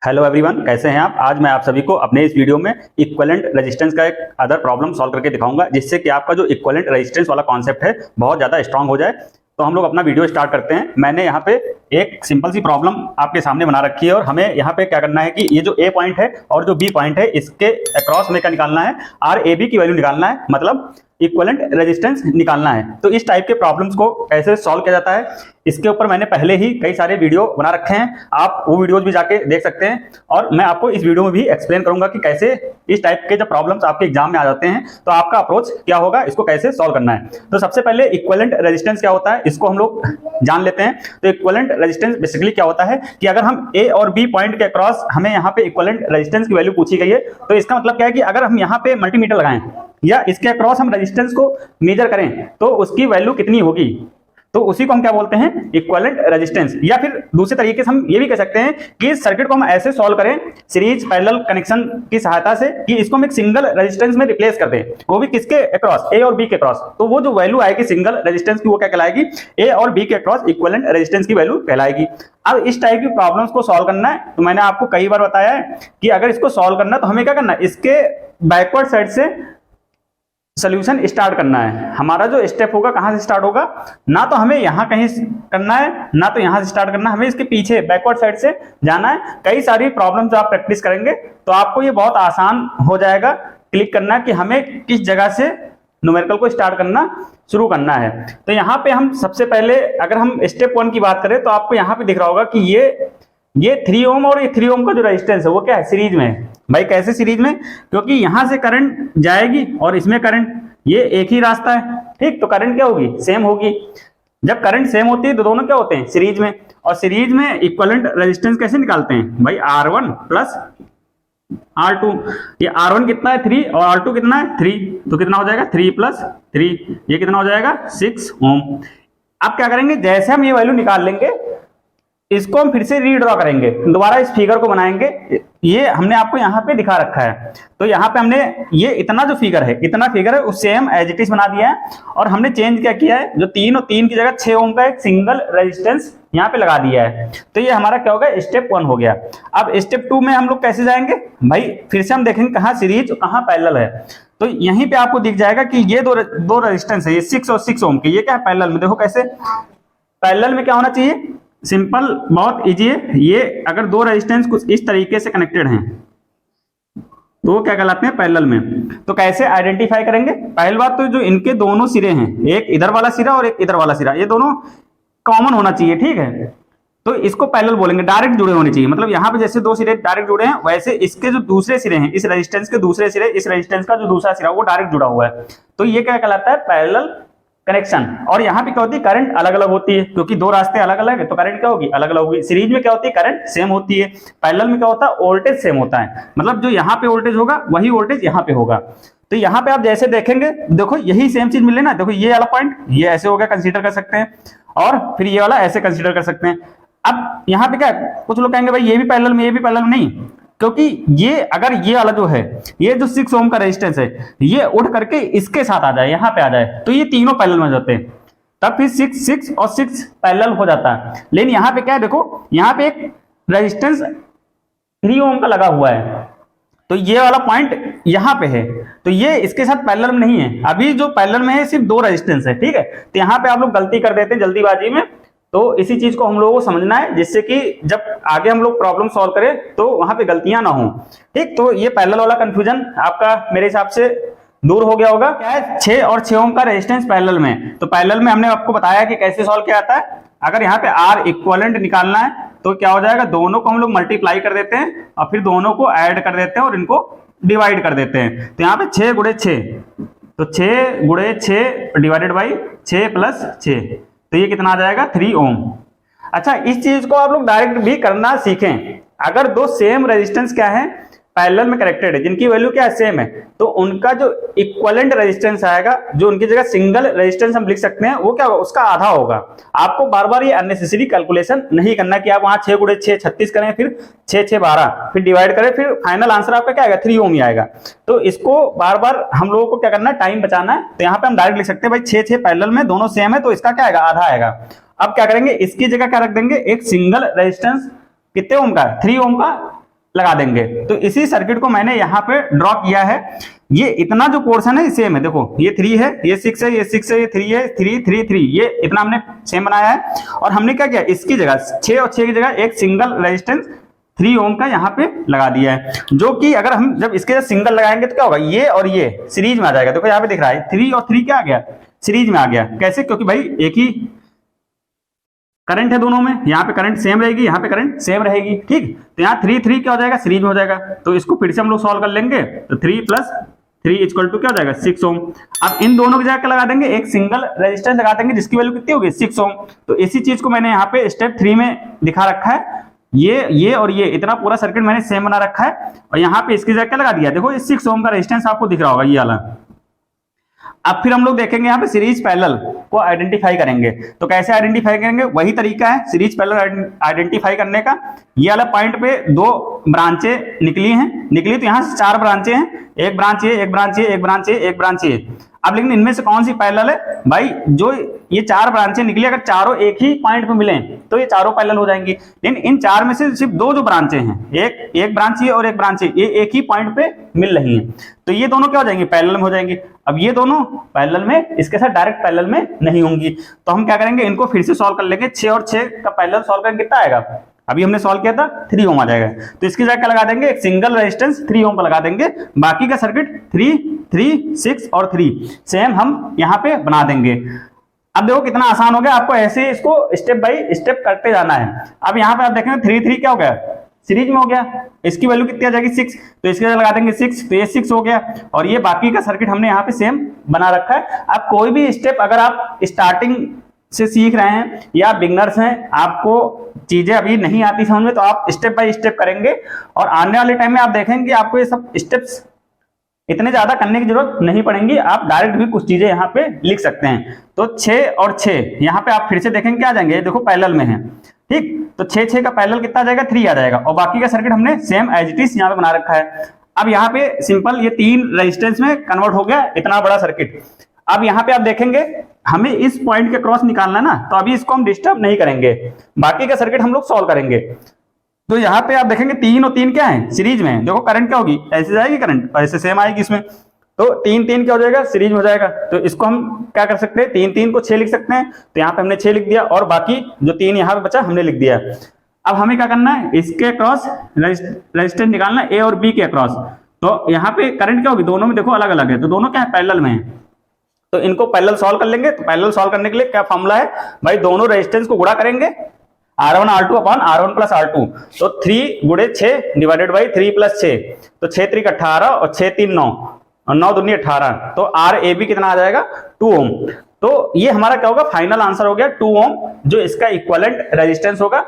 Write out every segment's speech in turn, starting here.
Hello everyone, कैसे हैं आप। आज मैं आप सभी को अपने इस वीडियो में इक्विवेलेंट रेजिस्टेंस का एक अदर प्रॉब्लम सॉल्व करके दिखाऊंगा, जिससे कि आपका जो इक्विवेलेंट रेजिस्टेंस वाला कॉन्सेप्ट है बहुत ज़्यादा स्ट्रांग हो जाए। तो हम लोग अपना वीडियो स्टार्ट करते हैं। मैंने यहाँ पे एक सिंपल सी प्रॉब्लम आपके सामने बना रखी है और हमें यहाँ पे क्या करना है कि ये जो ए पॉइंट है और जो बी पॉइंट है, इसके अक्रॉस में क्या निकालना है, आर ए बी की वैल्यू निकालना है, मतलब इक्विवेलेंट रेजिस्टेंस निकालना है। तो इस टाइप के प्रॉब्लम्स को कैसे सॉल्व किया जाता है, इसके ऊपर मैंने पहले ही कई सारे वीडियो बना रखे हैं, आप वो वीडियोज भी जाके देख सकते हैं। और मैं आपको इस वीडियो में भी एक्सप्लेन करूंगा कि कैसे इस टाइप के जब प्रॉब्लम्स आपके एग्जाम में आ जाते हैं तो आपका अप्रोच क्या होगा, इसको कैसे सॉल्व करना है। तो सबसे पहले इक्विवेलेंट रेजिस्टेंस क्या होता है, इसको हम लोग जान लेते हैं। तो इक्विवेलेंट रेजिस्टेंस बेसिकली क्या होता है कि अगर हम ए और बी पॉइंट के अक्रॉस हमें यहाँ पे इक्विवेलेंट रेजिस्टेंस की वैल्यू पूछी गई है, तो इसका मतलब क्या है कि अगर हम यहाँ पे मल्टीमीटर लगाएं या इसके अक्रॉस हम रेजिस्टेंस को मेजर करें तो उसकी वैल्यू कितनी होगी, तो उसी को हम क्या बोलते हैं, इक्विवेलेंट रेजिस्टेंस। या फिर दूसरे तरीके से हम ये भी कह सकते हैं कि इस सर्किट को हम ऐसे सॉल्व करें सीरीज पैरेलल कनेक्शन की सहायता से कि इसको हम एक सिंगल रेजिस्टेंस में रिप्लेस कर दें, वो भी किसके अक्रॉस, ए और बी के अक्रॉस। तो वो जो वैल्यू आएगी सिंगल रेजिस्टेंस की, वो क्या कहलाएगी, ए और बी के अक्रॉस इक्विवेलेंट रेजिस्टेंस की वैल्यू कहलाएगी। अब इस टाइप की प्रॉब्लम्स को सॉल्व करना है तो मैंने आपको कई बार बताया है कि अगर इसको सॉल्व करना है तो हमें क्या करना है, इसके बैकवर्ड साइड से सोल्यूशन स्टार्ट करना है। हमारा जो स्टेप होगा कहां से स्टार्ट होगा, ना तो हमें यहां कहीं करना है ना तो यहां से स्टार्ट करना है, हमें इसके पीछे बैकवर्ड साइड से जाना है। कई सारी प्रॉब्लम्स आप प्रैक्टिस करेंगे तो आपको ये बहुत आसान हो जाएगा क्लिक करना कि हमें किस जगह से न्यूमेरिकल को स्टार्ट करना शुरू करना है। तो यहाँ पे हम सबसे पहले अगर हम स्टेप 1 की बात करें तो आपको यहाँ पे दिख रहा होगा कि ये 3 ओम और ये 3 ओम का जो रेजिस्टेंस है वो क्या है, सीरीज में है। भाई कैसे सीरीज में, क्योंकि यहां से करंट जाएगी और इसमें करंट, ये एक ही रास्ता है, ठीक। तो करंट क्या होगी, सेम होगी। जब करंट सेम होती है तो दोनों क्या होते हैं, सीरीज में। और सीरीज में इक्विवेलेंट रेजिस्टेंस कैसे निकालते हैं भाई, R1 प्लस R2। ये R1 कितना है 3 और R2 कितना है 3, तो कितना हो जाएगा 3 प्लस 3, ये कितना हो जाएगा 6 ओम। अब क्या करेंगे, जैसे हम ये वैल्यू निकाल लेंगे इसको हम फिर से रीड्रॉ करेंगे, दोबारा इस फिगर को बनाएंगे। ये हमने आपको यहाँ पे दिखा रखा है, तो यहाँ पे हमने ये इतना जो फिगर है, इतना फिगर है उस सेम एज इट इज बना दिया है। और हमने चेंज क्या किया है, जो 3 और 3 की जगह 6 ओम का एक सिंगल रेजिस्टेंस यहाँ पे लगा दिया है। तो ये हमारा क्या होगा, स्टेप 1 हो गया। अब स्टेप 2 में हम लोग कैसे जाएंगे भाई, फिर से हम देखेंगे कहाँ सीरीज कहाँ पैरेलल है। तो यहीं पे आपको दिख जाएगा कि ये दो रेजिस्टेंस है, ये 6 और 6 ओम के, ये क्या है पैरेलल में। देखो कैसे पैरेलल में क्या होना चाहिए, सिंपल, बहुत इजी है। ये अगर दो रेजिस्टेंस कुछ इस तरीके से कनेक्टेड हैं तो वो क्या कहलाते हैं, पैरेलल में। तो कैसे आइडेंटिफाई करेंगे, पहली बात तो जो इनके दोनों सिरे हैं, एक इधर वाला सिरा और एक इधर वाला सिरा, ये दोनों कॉमन होना चाहिए, ठीक है। तो इसको पैरेलल बोलेंगे, डायरेक्ट जुड़े होने चाहिए। मतलब यहाँ पे जैसे दो सिरे डायरेक्ट जुड़े हैं, वैसे इसके जो दूसरे सिरे हैं, इस रेजिस्टेंस के दूसरे सिरे, इस रेजिस्टेंस का जो दूसरा सिरा वो डायरेक्ट जुड़ा हुआ है। तो ये क्या कहलाता है, पैरेलल कनेक्शन। और यहाँ पे क्या होती है, करंट अलग अलग होती है, क्योंकि दो रास्ते अलग अलग है तो करंट क्या होगी, अलग अलग होगी। सीरीज में क्या होती है, करंट सेम होती है। पैरेलल में क्या होता है, वोल्टेज सेम होता है, मतलब जो यहाँ पे वोल्टेज होगा वही वोल्टेज यहाँ पे होगा। तो यहाँ पे आप जैसे देखेंगे, देखो यही सेम चीज मिले ना, देखो ये वाला पॉइंट ये ऐसे हो गया, कंसीडर कर सकते हैं, और फिर ये वाला ऐसे कंसीडर कर सकते हैं। अब यहाँ पे क्या, कुछ लोग कहेंगे भाई ये भी पैरेलल में, ये भी पैरेलल में, नहीं, क्योंकि ये अगर ये वाला जो है, ये जो 6 ओम का रेजिस्टेंस है, ये उठ करके इसके साथ आ जाए, यहाँ पे आ जाए, तो ये तीनों पैरेलल में जाते हैं, तब फिर 6 और 6 पैरेलल हो जाता है। लेकिन यहाँ पे क्या है, देखो यहाँ पे एक रेजिस्टेंस 3 ओम का लगा हुआ है, तो ये वाला पॉइंट यहाँ पे है, तो ये इसके साथ पैरेलल में नहीं है। अभी जो पैरेलल में है सिर्फ दो रेजिस्टेंस है, ठीक है। तो यहाँ पे आप लोग गलती कर देते हैं जल्दीबाजी में, तो इसी चीज को हम लोगों को समझना है, जिससे कि जब आगे हम लोग प्रॉब्लम सॉल्व करें तो वहां पे गलतियां ना हो, ठीक। तो ये पैरेलल वाला कंफ्यूजन आपका मेरे हिसाब से दूर हो गया होगा। क्या है, 6 और 6 ओम का रेजिस्टेंस पैरेलल में, तो पैरेलल में हमने आपको बताया कि कैसे सॉल्व किया जाता है। अगर यहाँ पे आर इक्विवेलेंट निकालना है तो क्या हो जाएगा, दोनों को हम लोग मल्टीप्लाई कर देते हैं और फिर दोनों को ऐड कर देते हैं और इनको डिवाइड कर देते हैं। तो यहाँ पे 6 गुणे 6, तो 6 गुणे 6 डिवाइडेड बाई 6 प्लस 6, तो ये कितना आ जाएगा 3 ओम। अच्छा, इस चीज को आप लोग डायरेक्ट भी करना सीखें। अगर दो सेम रेजिस्टेंस क्या है, पैरेलल में कनेक्टेड है, जिनकी वैल्यू क्या है, सेम है, तो उनका जो इक्विवेलेंट रेजिस्टेंस आएगा, जो उनकी जगह सिंगल रेजिस्टेंस हम लिख सकते हैं, वो क्या होगा, उसका आधा होगा। आपको बार बार ये अननेसेसरी कैलकुलेशन नहीं करना कि आप वहां 6 गुणे 6 36 करें, फिर 6 6 12, फिर डिवाइड करें, फिर फाइनल आंसर आपका क्या आएगा, 3 ओम ही आएगा। तो इसको बार बार हम लोगों को क्या करना है, टाइम बचाना है। तो यहाँ पे हम डायरेक्ट लिख सकते हैं भाई 6 6 पैरेलल में दोनों सेम है, तो इसका क्या आएगा, आधा आएगा। अब क्या करेंगे, इसकी जगह क्या रख देंगे, एक सिंगल रेजिस्टेंस कितने ओम का, 3 ओम का, लगा देंगे। तो इसी सर्किट को मैंने यहाँ पे ड्रॉ किया है। ये इतना जो पोर्शन है सेम है, देखो ये 3 है, ये 6 है, ये 6 है, ये 3 है, 3 3 3, ये इतना हमने सेम बनाया है। और हमने क्या किया, इसकी जगह 6 और 6 की जगह एक सिंगल रेजिस्टेंस 3 ओम का यहाँ पे लगा दिया है, जो कि अगर हम जब इसके सिंगल लगाएंगे तो क्या होगा, ये और ये सीरीज में आ जाएगा। देखो यहाँ पे दिख रहा है 3 और 3 क्या आ गया, सीरीज में आ गया। कैसे, क्योंकि भाई एक ही करंट है दोनों में, यहाँ पे करंट सेम रहेगी, यहाँ पे करंट सेम रहेगी, ठीक। तो यहाँ 3 3 क्या हो जाएगा, सीरीज में हो जाएगा। तो इसको फिर से हम लोग सॉल्व कर लेंगे, तो 3 + 3 इक्वल टू क्या हो जाएगा, 6 ओम। अब इन दोनों की जगह क्या लगा देंगे, एक सिंगल रेजिस्टेंस लगा देंगे जिसकी वैल्यू कितनी होगी, 6 ओम। तो इसी चीज को मैंने यहाँ पे स्टेप 3 में दिखा रखा है। ये और ये इतना पूरा सर्किट मैंने सेम बना रखा है, और यहाँ पे इसकी जगह क्या लगा दिया, देखो ये 6 ओम का रेजिस्टेंस आपको दिख रहा होगा, ये वाला। अब फिर हम लोग देखेंगे यहाँ पे सीरीज पैरेलल को आइडेंटिफाई करेंगे। तो कैसे आइडेंटिफाई करेंगे, वही तरीका है सीरीज पैरेलल आइडेंटिफाई करने का। ये वाला पॉइंट पे 2 ब्रांचें निकली, तो यहाँ से 4 ब्रांचें हैं, एक ब्रांच ये, एक ब्रांच ये, एक ब्रांच ये, एक ब्रांच ये। अब लेकिन इनमें से कौन सी पैरेलल है भाई, जो ये 4 ब्रांचें निकली अगर चारों एक ही पॉइंट पे मिले तो ये चारों पैरेलल हो जाएंगी। लेकिन इन 4 में से सिर्फ 2 जो ब्रांचें हैं, एक ब्रांच ये और एक ब्रांच ये एक ही पॉइंट पे मिल रही हैं, तो ये दोनों क्या हो जाएंगी, पैरेलल में हो जाएंगी। अब ये दोनों पैरेलल में इसके साथ डायरेक्ट पैरेलल में नहीं होंगी, तो हम क्या करेंगे, इनको फिर से सॉल्व कर लेंगे। 6 और 6 का पैरेलल सॉल्व करेंगे, कितना आएगा, अभी हमने सॉल्व किया था 3 ओम आ जाएगा। तो इसकी जगह क्या लगा देंगे, एक सिंगल रेजिस्टेंस 3 ओम पर लगा देंगे। बाकी का सर्किट 3 3 6 और 3 सेम हम यहाँ पे बना देंगे। अब देखो कितना आसान हो गया, आपको ऐसे इसको स्टेप बाय स्टेप करते जाना है। अब यहाँ पे आप देखेंगे 3 3 क्या हो गया, सीरीज में हो गया। इसकी वैल्यू कितनी आ जाएगी, 6, तो इसके जगह लगा देंगे 6, तो ये 6 हो गया। और ये बाकी का सर्किट हमने यहाँ पे सेम बना रखा है। अब कोई भी स्टेप अगर आप स्टार्टिंग से सीख रहे हैं या बिगनर्स हैं, आपको चीजें अभी नहीं आती समझ में, तो आप स्टेप बाय स्टेप करेंगे और आने वाले टाइम में आप देखेंगे आपको ये सब स्टेप्स इतने ज्यादा करने की जरूरत नहीं पड़ेगी, आप डायरेक्ट भी कुछ चीजें यहाँ पे लिख सकते हैं। तो 6 और 6 यहाँ पे आप फिर से देखेंगे क्या आ जाएंगे, देखो पैरेलल में है, ठीक। तो 6 6 का पैरेलल कितना आ जाएगा, 3 आ जाएगा। और बाकी का सर्किट हमने सेम एज इट इज यहाँ पे बना रखा है। अब यहाँ पे सिंपल ये 3 रेजिस्टेंस में कन्वर्ट हो गया इतना बड़ा सर्किट। अब यहाँ पे आप देखेंगे हमें इस पॉइंट के क्रॉस निकालना है ना, तो अभी इसको हम डिस्टर्ब नहीं करेंगे, बाकी का सर्किट हम लोग सॉल्व करेंगे। तो यहाँ पे आप देखेंगे 3 और 3 क्या है, सीरीज में। देखो करंट क्या होगी, ऐसे जाएगी करंट, ऐसे सेम आएगी इसमें, तो 3 3 क्या हो जाएगा, सीरीज में हो जाएगा। तो इसको हम क्या कर सकते हैं, 3 3 को 6 लिख सकते हैं, तो यहाँ पे हमने 6 लिख दिया, और बाकी जो 3 यहाँ पे बचा हमने लिख दिया। अब हमें क्या करना है, इसके क्रॉस रेजिस्टेंस निकालना है, ए और बी के क्रॉस। तो यहाँ पे करंट क्या होगी, दोनों में देखो अलग अलग है, तो दोनों क्या है, पैरेलल में है। तो इनको पैरेलल सॉल्व कर लेंगे। तो पैरेलल सॉल्व करने के लिए क्या फॉर्मूला है भाई, दोनों रेजिस्टेंस को गुणा करेंगे, R1 R2 upon R1 plus R2। तो 3 गुणे 6 डिवाइडेड बाई 3 + 6, तो 6 3 18 और 6 3 9 और 9 दूनी 18। तो RAB कितना आ जाएगा, 2 ओम। तो ये हमारा क्या होगा, फाइनल आंसर हो गया 2 ओम, जो इसका इक्विवेलेंट रेजिस्टेंस होगा।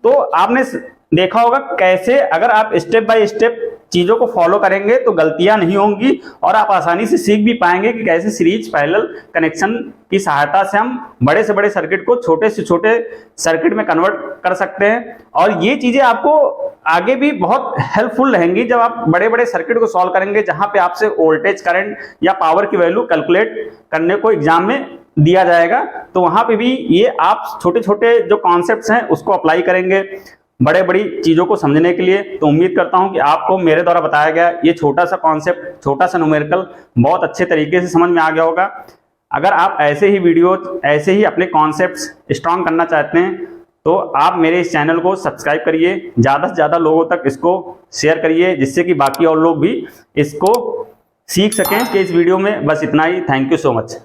तो आपने देखा होगा कैसे अगर आप स्टेप बाय स्टेप चीजों को फॉलो करेंगे तो गलतियां नहीं होंगी, और आप आसानी से सीख भी पाएंगे कि कैसे सीरीज पैरेलल कनेक्शन की सहायता से हम बड़े से बड़े सर्किट को छोटे से छोटे सर्किट में कन्वर्ट कर सकते हैं। और ये चीजें आपको आगे भी बहुत हेल्पफुल रहेंगी जब आप बड़े बड़े सर्किट को सॉल्व करेंगे, जहां पे आपसे वोल्टेज, करंट या पावर की वैल्यू कैलकुलेट करने को एग्जाम में दिया जाएगा। तो वहां पे भी ये आप छोटे छोटे जो कॉन्सेप्ट्स हैं उसको अप्लाई करेंगे बड़े बड़ी चीजों को समझने के लिए। तो उम्मीद करता हूं कि आपको मेरे द्वारा बताया गया ये छोटा सा कॉन्सेप्ट, छोटा सा न्यूमेरिकल बहुत अच्छे तरीके से समझ में आ गया होगा। अगर आप ऐसे ही वीडियोज, ऐसे ही अपने कॉन्सेप्ट्स स्ट्रॉन्ग करना चाहते हैं तो आप मेरे इस चैनल को सब्सक्राइब करिए, ज़्यादा से ज़्यादा लोगों तक इसको शेयर करिए, जिससे कि बाकी और लोग भी इसको सीख सकें। कि इस वीडियो में बस इतना ही। Thank you so much.